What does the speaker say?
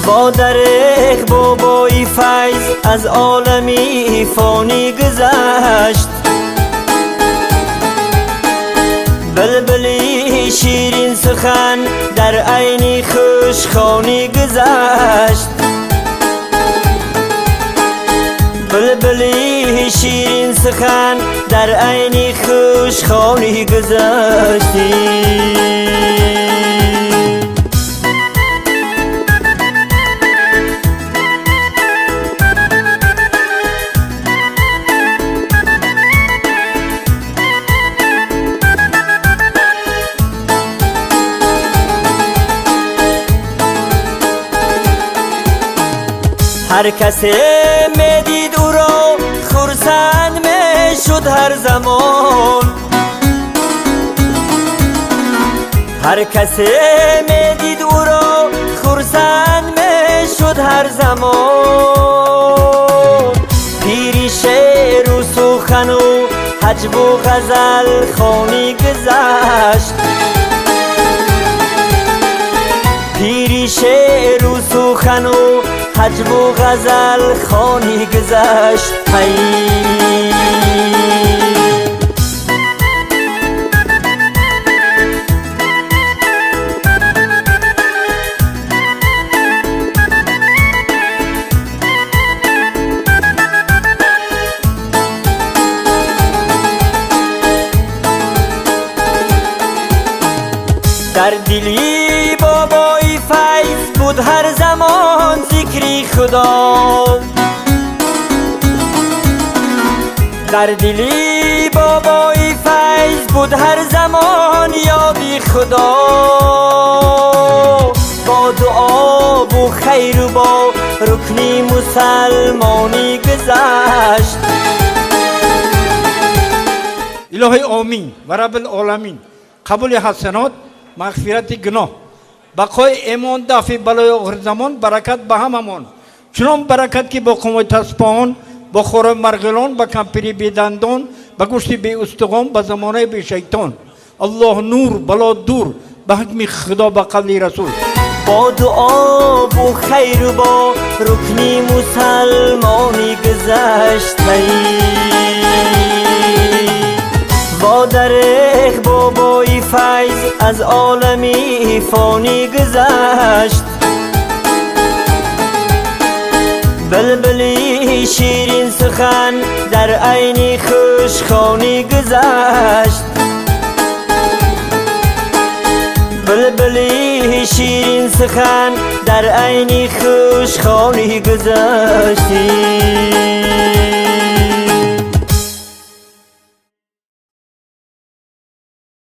با دریغ بابای فیض از عالمی فانی گذشت. بلبلی شیرین سخن در عین خوشخوانی گذشت. بلبلی شیرین سخن در عین خوشخوانی گذشتی. هر کسی میدید او را خرسند میشد هر زمان. هر کسی میدید او را خرسند میشد هر زمان. پیری شعر و سخن و حجب و غزل خوانی گذشت. پیری شعر و سخن و حجب و غزل خوانی گذشت. در دلی بابای فیض بود هر زمان ذکری خدا. در دلی بابای فیض بود هر زمان یادی خدا. با دعا و خیر و با رکنی مسلمانی گذشت. الهی آمین و رب العالمین قبول حسنات، مغفرت گناه، بقای ایمان، دفع بلای آخر زمان، برکت به هممان. چنان برکت که با قوت اسپان، با خور مرغلان، با کمپیری بی دندان، با گوشت بی استخوان، با زمانه بی شیطان. الله نور بلا دور به حکم خدا به قبل رسول. با دعا و خیر و با رکنی مسلمانی گذشت. با دریغ بابای فیض از عالمی فانی گذشت. بلبلی شیرین سخن در عین خوشخوانی گذشت. بلبلی شیرین سخن در عین خوشخوانی گذشتی.